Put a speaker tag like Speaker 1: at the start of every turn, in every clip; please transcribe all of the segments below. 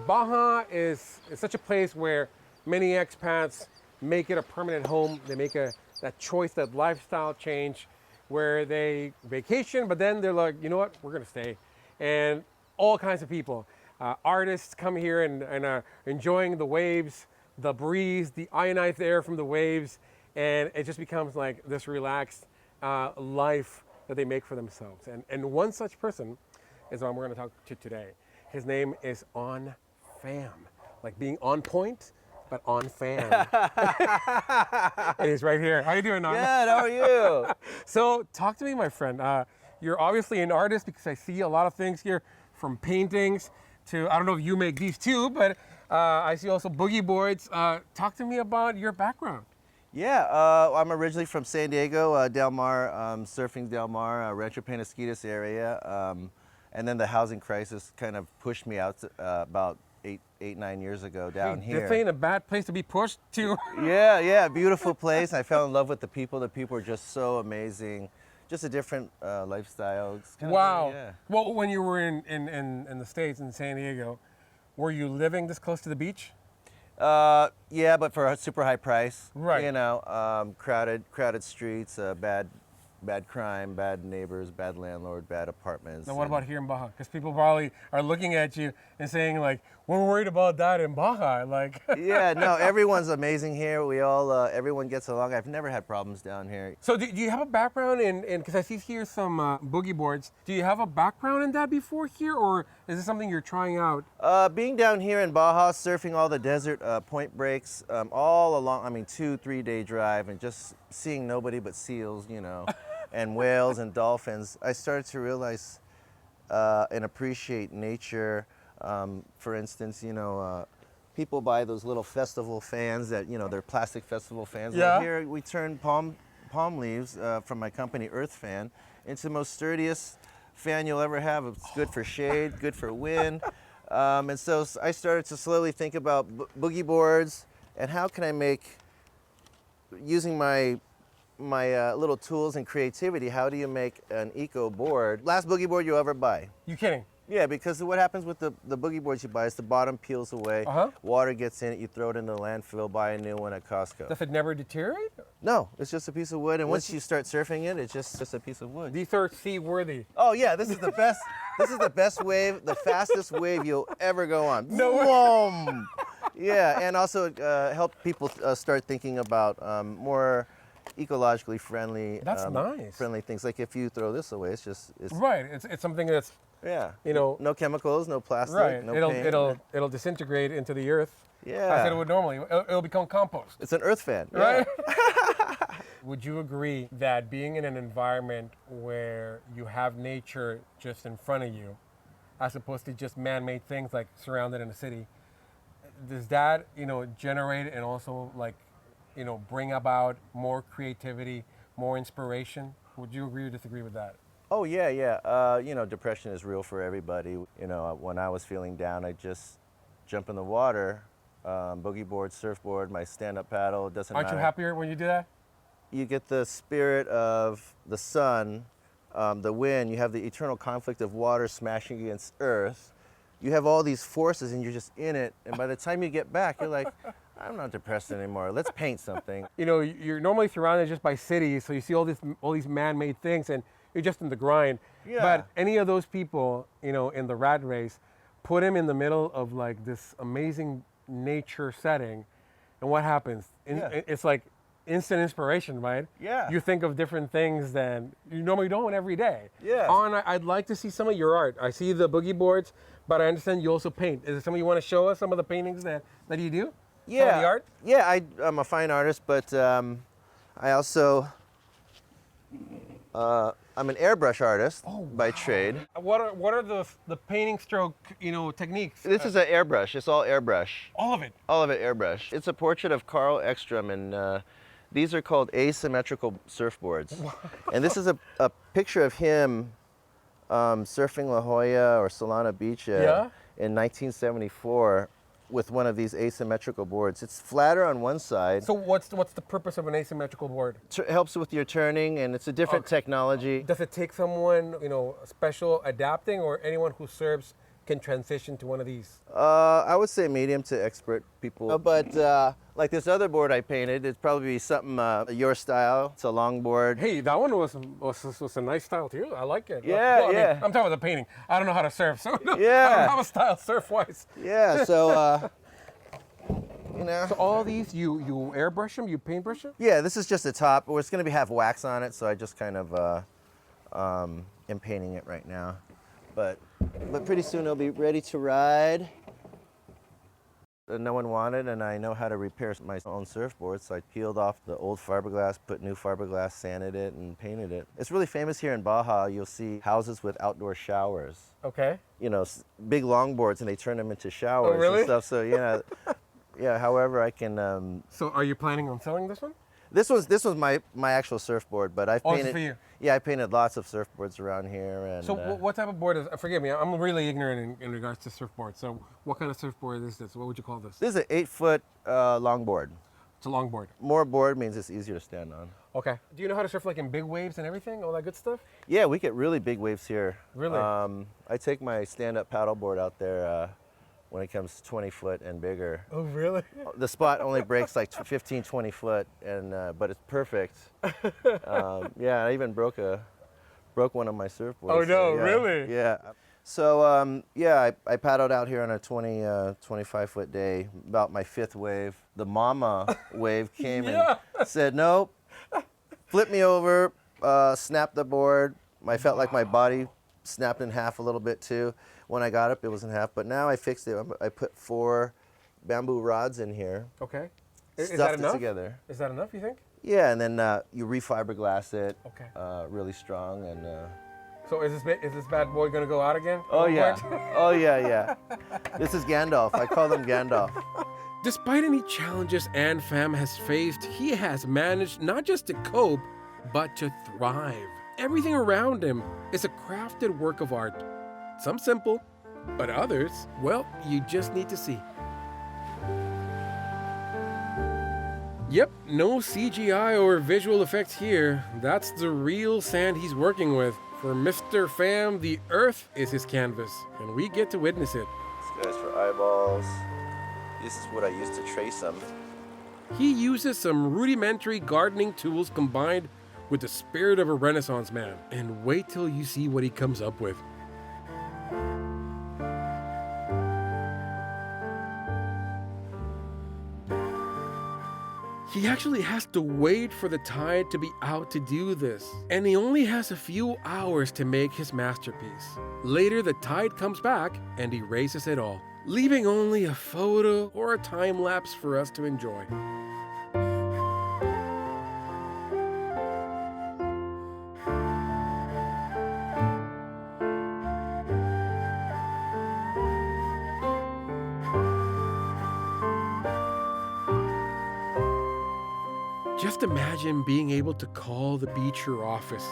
Speaker 1: Baja is such a place where many expats make it a permanent home. They make that choice, that lifestyle change, where they vacation, but then they're like, you know what, we're gonna stay. And all kinds of people, artists come here and are enjoying the waves, the breeze, the ionized air from the waves, and it just becomes like this relaxed life that they make for themselves. And one such person is what we're gonna talk to today. His name is Anh Pham, like being on point, but on Pham. And he's right here. How you doing, Anh?
Speaker 2: Good, how are you?
Speaker 1: So talk to me, my friend. You're obviously an artist because I see a lot of things here, from paintings to, I don't know if you make these too, but I see also boogie boards. Talk to me about your background.
Speaker 2: Yeah, I'm originally from San Diego, Del Mar, surfing Del Mar, Rancho Penasquitos area. And then the housing crisis kind of pushed me out about eight, 9 years ago down here.
Speaker 1: This ain't a bad place to be pushed to.
Speaker 2: Yeah, beautiful place. I fell in love with the people. The people are just so amazing. Just a different lifestyle. It's kind
Speaker 1: Wow.
Speaker 2: of, yeah.
Speaker 1: Well, when you were in the States, in San Diego, were you living this close to the beach?
Speaker 2: Yeah, but for a super high price.
Speaker 1: Right.
Speaker 2: You know, crowded streets, bad crime, bad neighbors, bad landlord, bad apartments.
Speaker 1: Now, what about here in Baja? Because people probably are looking at you and saying, like, we're worried about that in Baja. Like,
Speaker 2: Yeah, no, everyone's amazing here. We all, everyone gets along. I've never had problems down here.
Speaker 1: so do you have a background in, because I see here some boogie boards. Do you have a background in that before here, or is this something you're trying out?
Speaker 2: Being down here in Baja, surfing all the desert point breaks, all along, 2-3 day drive, and just seeing nobody but seals, you know, and whales and dolphins, I started to realize and appreciate nature. For instance, you know, people buy those little festival fans that, you know, they're plastic festival fans.
Speaker 1: Yeah.
Speaker 2: Well, here we turn palm leaves from my company Earth Fan into the most sturdiest fan you'll ever have. It's good for shade, good for wind. And so I started to slowly think about boogie boards and how can I make, using my little tools and creativity, how do you make an eco board? Last boogie board you'll ever buy.
Speaker 1: You kidding?
Speaker 2: Yeah, because what happens with the boogie boards you buy is the bottom peels away, water gets in it, you throw it in the landfill, buy a new one at Costco.
Speaker 1: Does it never deteriorate?
Speaker 2: No, it's just a piece of wood, and once you start surfing it, it's just a piece of wood.
Speaker 1: These are seaworthy.
Speaker 2: Oh yeah, this is the best. This is the best wave, the fastest wave you'll ever go on.
Speaker 1: No way.
Speaker 2: Boom! Yeah, and also help people start thinking about more ecologically friendly.
Speaker 1: That's nice.
Speaker 2: Friendly things. Like if you throw this away, it's
Speaker 1: Right. It's something that's,
Speaker 2: yeah.
Speaker 1: you know,
Speaker 2: no chemicals, no plastic,
Speaker 1: right.
Speaker 2: no paint.
Speaker 1: It'll disintegrate into the earth.
Speaker 2: Yeah.
Speaker 1: As it would normally. It'll become compost.
Speaker 2: It's an Earth Fan.
Speaker 1: Right? Would you agree that being in an environment where you have nature just in front of you, as opposed to just man-made things like surrounded in a city, does that, you know, generate and also, like, you know, bring about more creativity, more inspiration? Would you agree or disagree with that?
Speaker 2: Oh yeah. You know, depression is real for everybody. You know, when I was feeling down, I just jump in the water, boogie board, surfboard, my stand-up paddle. It doesn't
Speaker 1: Aren't
Speaker 2: matter.
Speaker 1: you happier when you do that?
Speaker 2: You get the spirit of the sun, the wind. You have the eternal conflict of water smashing against earth. You have all these forces, and you're just in it. And by the time you get back, you're like, I'm not depressed anymore. Let's paint something.
Speaker 1: You know, you're normally surrounded just by cities, so you see all these man-made things, and you're just in the grind.
Speaker 2: Yeah.
Speaker 1: But any of those people, you know, in the rat race, put him in the middle of like this amazing nature setting, and what happens? It's like instant inspiration, right?
Speaker 2: Yeah.
Speaker 1: You think of different things than you normally don't every day.
Speaker 2: Yeah.
Speaker 1: I'd like to see some of your art. I see the boogie boards, but I understand you also paint. Is there something you want to show us, some of the paintings that you do?
Speaker 2: Yeah.
Speaker 1: Some of the art?
Speaker 2: Yeah, I'm a fine artist, but I also, I'm an airbrush artist by trade.
Speaker 1: What are the painting stroke, you know, techniques?
Speaker 2: This is an airbrush. It's all airbrush.
Speaker 1: All of it.
Speaker 2: All of it airbrush. It's a portrait of Carl Ekstrom, and these are called asymmetrical surfboards. And this is a picture of him surfing La Jolla or Solana Beach in 1974 with one of these asymmetrical boards. It's flatter on one side.
Speaker 1: So what's the purpose of an asymmetrical board?
Speaker 2: It helps with your turning, and it's a different technology.
Speaker 1: Does it take someone, you know, special adapting, or anyone who surfs can transition to one of these?
Speaker 2: I would say medium to expert people. But like this other board I painted, it'd probably be something your style. It's a longboard.
Speaker 1: Hey, that one was a nice style too. I like it.
Speaker 2: Yeah,
Speaker 1: Well, I mean,
Speaker 2: yeah.
Speaker 1: I'm talking about the painting. I don't know how to surf, so I
Speaker 2: Yeah.
Speaker 1: don't have a style surf-wise.
Speaker 2: Yeah, so, you know.
Speaker 1: So all these, you airbrush them, you paintbrush them?
Speaker 2: Yeah, this is just the top. It's going to have wax on it, so I just kind of am painting it right now. But pretty soon it'll be ready to ride. No one wanted, and I know how to repair my own surfboard, so I peeled off the old fiberglass, put new fiberglass, sanded it, and painted it. It's really famous here in Baja. You'll see houses with outdoor showers.
Speaker 1: Okay.
Speaker 2: You know, big longboards, and they turn them into showers
Speaker 1: really?
Speaker 2: and stuff. So yeah, yeah. However, I can.
Speaker 1: So are you planning on selling this one?
Speaker 2: This was my actual surfboard, but I've
Speaker 1: Oh,
Speaker 2: painted.
Speaker 1: it's for you.
Speaker 2: Yeah, I painted lots of surfboards around here, and
Speaker 1: So what type of board is? Forgive me, I'm really ignorant in regards to surfboard. So what kind of surfboard is this? What would you call this?
Speaker 2: this is an 8-foot longboard.
Speaker 1: It's a longboard.
Speaker 2: More board means it's easier to stand on.
Speaker 1: Okay. Do you know how to surf like in big waves and everything, all that good stuff?
Speaker 2: Yeah, we get really big waves here.
Speaker 1: Really?
Speaker 2: I take my stand-up paddleboard out there when it comes 20 foot and bigger.
Speaker 1: Oh, really?
Speaker 2: The spot only breaks like 15, 20 foot, and but it's perfect. Yeah, I even broke one of my surfboards.
Speaker 1: Oh, no,
Speaker 2: so, yeah,
Speaker 1: really?
Speaker 2: Yeah. So yeah, I paddled out here on a 25 foot day. About my 5th wave, the mama wave came
Speaker 1: Yeah.
Speaker 2: and said, "Nope." Flipped me over, snapped the board. I felt like my body snapped in half a little bit too. When I got up, it was in half, but now I fixed it. I put 4 bamboo rods in here.
Speaker 1: Okay. Is that
Speaker 2: Stuffed it
Speaker 1: enough?
Speaker 2: together.
Speaker 1: Is that enough, you think?
Speaker 2: Yeah, and then you refiberglass it.
Speaker 1: Okay.
Speaker 2: Really strong and.
Speaker 1: So is this bad boy gonna go out again?
Speaker 2: Oh yeah. Oh yeah, yeah. This is Gandalf. I call them Gandalf.
Speaker 1: Despite any challenges Anh Pham has faced, he has managed not just to cope, but to thrive. Everything around him is a crafted work of art. Some simple, but others, well, you just need to see. Yep, no CGI or visual effects here. That's the real sand he's working with. For Mr. Pham, the earth is his canvas, and we get to witness it.
Speaker 2: This guy's for eyeballs. This is what I use to trace them.
Speaker 1: He uses some rudimentary gardening tools combined with the spirit of a Renaissance man. And wait till you see what he comes up with. He actually has to wait for the tide to be out to do this, and he only has a few hours to make his masterpiece. Later, the tide comes back and erases it all, leaving only a photo or a time lapse for us to enjoy. Just imagine being able to call the beach your office.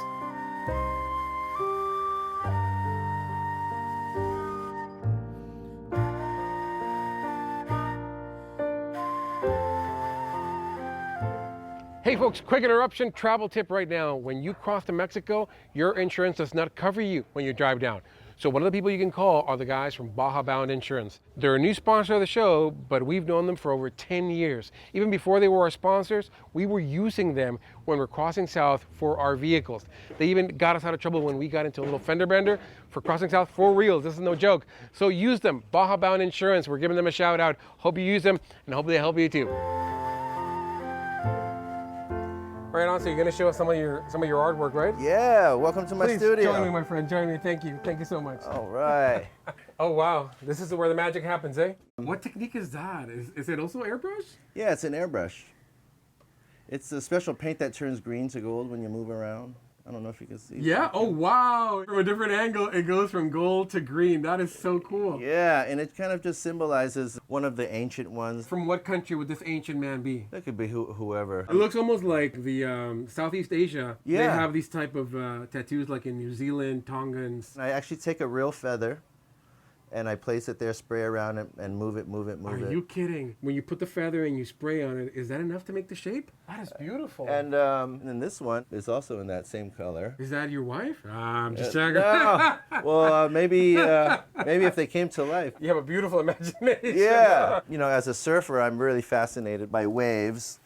Speaker 1: Hey folks, quick interruption, travel tip right now. When you cross to Mexico, your insurance does not cover you when you drive down. So one of the people you can call are the guys from Baja Bound Insurance. They're a new sponsor of the show, but we've known them for over 10 years. Even before they were our sponsors, we were using them when we're crossing south for our vehicles. They even got us out of trouble when we got into a little fender bender for crossing south for reals. This is no joke. So use them, Baja Bound Insurance. We're giving them a shout out. Hope you use them and hope they help you too. Right on, so you're gonna show us some of your artwork, right?
Speaker 2: Yeah, welcome to my
Speaker 1: Please
Speaker 2: studio.
Speaker 1: join me, my friend. Join me. Thank you. Thank you so much.
Speaker 2: All right.
Speaker 1: Oh wow, this is where the magic happens, eh? What technique is that? Is it also airbrush?
Speaker 2: Yeah, it's an airbrush. It's a special paint that turns green to gold when you move around. I don't know if you can see.
Speaker 1: Yeah. Oh wow. From a different angle, it goes from gold to green. That is so cool.
Speaker 2: Yeah, and it kind of just symbolizes one of the ancient ones.
Speaker 1: From what country would this ancient man be?
Speaker 2: That could be whoever.
Speaker 1: It looks almost like the Southeast Asia. They
Speaker 2: Yeah.
Speaker 1: have these type of tattoos like in New Zealand, Tongans.
Speaker 2: I actually take a real feather and I place it there, spray around it, and move it.
Speaker 1: Are you kidding? When you put the feather and you spray on it, is that enough to make the shape? That is beautiful.
Speaker 2: And then this one is also in that same color.
Speaker 1: Is that your wife? I'm just checking.
Speaker 2: No. Well, maybe if they came to life.
Speaker 1: You have a beautiful imagination.
Speaker 2: Yeah. You know, as a surfer, I'm really fascinated by waves.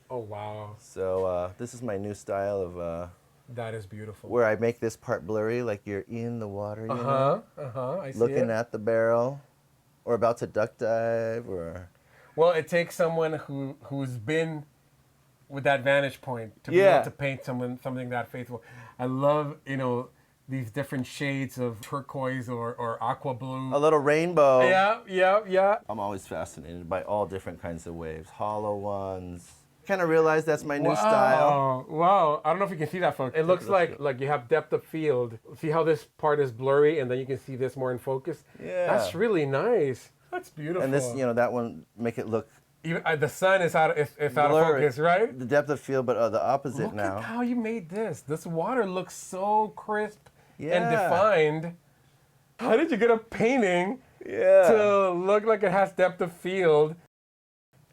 Speaker 1: Oh, wow.
Speaker 2: So this is my new style of
Speaker 1: That is beautiful.
Speaker 2: where I make this part blurry, like you're in the water, you know,
Speaker 1: I see
Speaker 2: looking
Speaker 1: it.
Speaker 2: at the barrel, or about to duck dive, or
Speaker 1: Well, it takes someone who's been with that vantage point to be able to paint something that faithful. I love, you know, these different shades of turquoise or aqua blue.
Speaker 2: a little rainbow.
Speaker 1: Yeah.
Speaker 2: I'm always fascinated by all different kinds of waves, hollow ones. Kind of realized that's my new style.
Speaker 1: Wow. I don't know if you can see that, folks. It looks like you have depth of field. See how this part is blurry and then you can see this more in focus?
Speaker 2: Yeah.
Speaker 1: That's really nice. That's beautiful.
Speaker 2: And this, you know, that one make it look
Speaker 1: Even, the sun is out of
Speaker 2: blurry.
Speaker 1: focus, right?
Speaker 2: The depth of field, but the opposite
Speaker 1: Look
Speaker 2: now.
Speaker 1: at how you made this. This water looks so crisp and
Speaker 2: Yeah.
Speaker 1: defined. How did you get a painting
Speaker 2: Yeah.
Speaker 1: to look like it has depth of field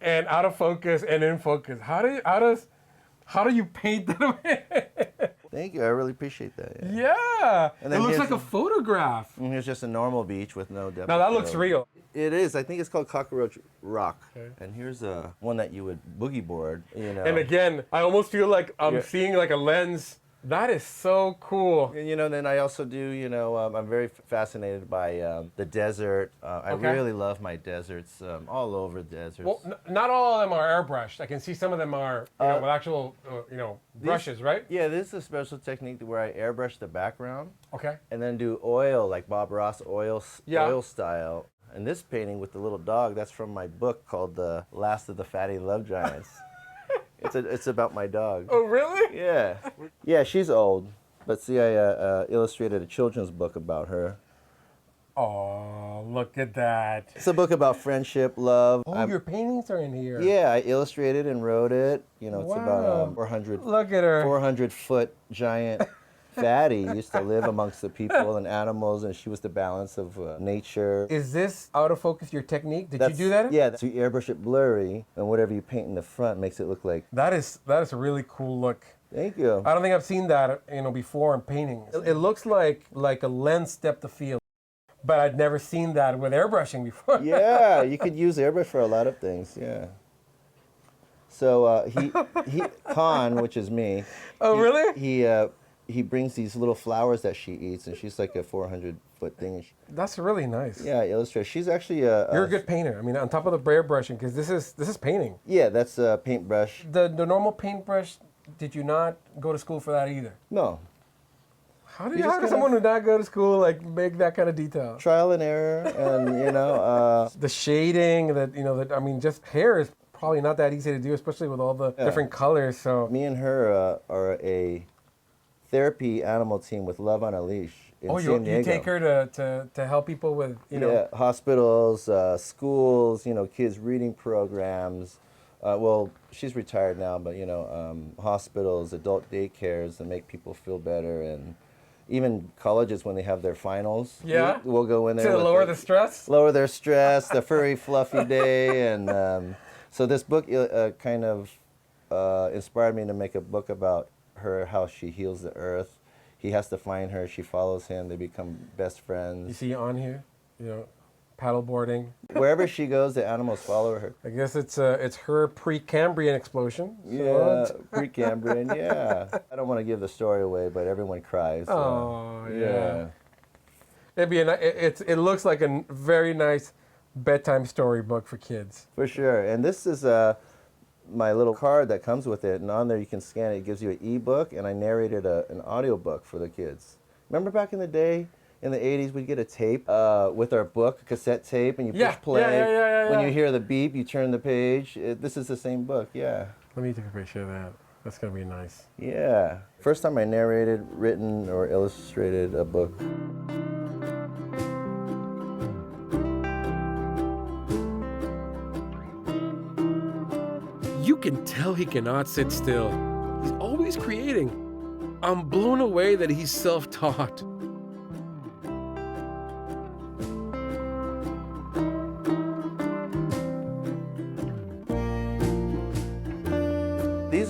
Speaker 1: and out of focus and in focus? How do you paint that?
Speaker 2: Thank you. I really appreciate that. Yeah.
Speaker 1: Yeah.
Speaker 2: And
Speaker 1: It
Speaker 2: then
Speaker 1: looks
Speaker 2: here's
Speaker 1: like a photograph.
Speaker 2: And here's just a normal beach with no depth.
Speaker 1: Now
Speaker 2: of
Speaker 1: that looks
Speaker 2: field.
Speaker 1: real.
Speaker 2: It is. I think it's called Cockroach Rock.
Speaker 1: Okay.
Speaker 2: And here's one that you would boogie board. You know.
Speaker 1: And again, I almost feel like I'm seeing like a lens. That is so cool.
Speaker 2: And, you know, then I also do, you know, I'm very fascinated by the desert. I really love my deserts, all over deserts.
Speaker 1: Well, not all of them are airbrushed. I can see some of them are with actual, brushes, right?
Speaker 2: Yeah, this is a special technique where I airbrush the background
Speaker 1: Okay.
Speaker 2: and then do oil, like Bob Ross oil style. And this painting with the little dog, that's from my book called The Last of the Fatty Love Giants. It's about my dog.
Speaker 1: Oh, really?
Speaker 2: Yeah. Yeah, she's old. But see, I illustrated a children's book about her.
Speaker 1: Oh, look at that.
Speaker 2: It's a book about friendship, love.
Speaker 1: Oh, your paintings are in here.
Speaker 2: Yeah, I illustrated and wrote it. You know, it's about 400.
Speaker 1: Look at her.
Speaker 2: 400-foot giant fatty used to live amongst the people and animals, and she was the balance of nature.
Speaker 1: Is this out of focus your technique? Did you do that?
Speaker 2: Yeah, so you airbrush it blurry, and whatever you paint in the front makes it look like.
Speaker 1: That is a really cool look.
Speaker 2: Thank you.
Speaker 1: I don't think I've seen that, before in paintings. It looks like a lens depth of field, but I'd never seen that with airbrushing before.
Speaker 2: Yeah, you could use airbrush for a lot of things. Yeah. So he Khan, which is me.
Speaker 1: Oh, really?
Speaker 2: He brings these little flowers that she eats, and she's like a 400-foot thing.
Speaker 1: That's really nice.
Speaker 2: Yeah, illustrator. She's actually
Speaker 1: You're a good painter. I mean, on top of the airbrushing, because this is painting.
Speaker 2: Yeah, that's a paintbrush.
Speaker 1: The normal paintbrush. Did you not go to school for that either?
Speaker 2: No.
Speaker 1: How does someone who not go to school like make that kind of detail?
Speaker 2: Trial and error, and
Speaker 1: the shading. Just hair is probably not that easy to do, especially with all the different colors. So
Speaker 2: me and her are a therapy animal team with Love on a Leash in San Diego.
Speaker 1: You take her to help people with
Speaker 2: hospitals, schools, kids reading programs. Well, she's retired now, but hospitals, adult daycares that make people feel better, and even colleges when they have their finals.
Speaker 1: Yeah,
Speaker 2: we'll go in there
Speaker 1: to lower the stress.
Speaker 2: Lower their stress, the furry, fluffy day, and so this book kind of inspired me to make a book about her, how she heals the earth. He has to find her. She follows him. They become best friends.
Speaker 1: You see on here, paddleboarding.
Speaker 2: Wherever she goes, the animals follow her.
Speaker 1: I guess it's her Precambrian explosion.
Speaker 2: Yeah, Precambrian. Yeah. I don't want to give the story away, but everyone cries. So.
Speaker 1: Oh yeah. It looks like a very nice bedtime storybook for kids.
Speaker 2: For sure. And this is my little card that comes with it, and on there you can scan it. It gives you an e-book, and I narrated an audio book for the kids. Remember back in the day, in the 80s, we'd get a tape with our book, cassette tape, and you push play.
Speaker 1: Yeah.
Speaker 2: When you hear the beep, you turn the page. This is the same book, yeah.
Speaker 1: Let me take a picture of that. That's going to be nice.
Speaker 2: Yeah. First time I narrated, written, or illustrated a book.
Speaker 1: You can tell he cannot sit still. He's always creating. I'm blown away that he's self-taught.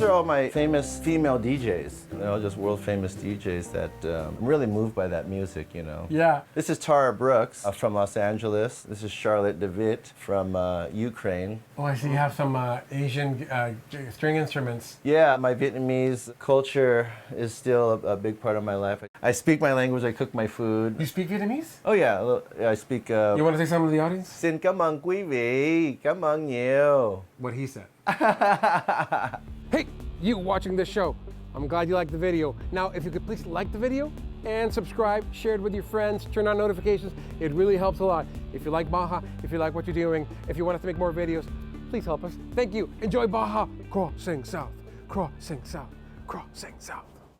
Speaker 2: These are all my famous female DJs. They're all just world famous DJs that I'm really moved by that music, you know.
Speaker 1: Yeah.
Speaker 2: This is Tara Brooks from Los Angeles. This is Charlotte DeWitt from Ukraine.
Speaker 1: Oh, I see you have some Asian string instruments.
Speaker 2: Yeah, my Vietnamese culture is still a big part of my life. I speak my language, I cook my food.
Speaker 1: You speak Vietnamese?
Speaker 2: Oh yeah, I speak...
Speaker 1: You want to say something to the audience?
Speaker 2: Xin cảm ơn quý vị, cảm ơn nhiều.
Speaker 1: What he said. Hey, you watching this show. I'm glad you liked the video. Now, if you could please like the video and subscribe, share it with your friends, turn on notifications. It really helps a lot. If you like Baja, if you like what you're doing, if you want us to make more videos, please help us. Thank you. Enjoy Baja. Crossing south, crossing south, crossing south.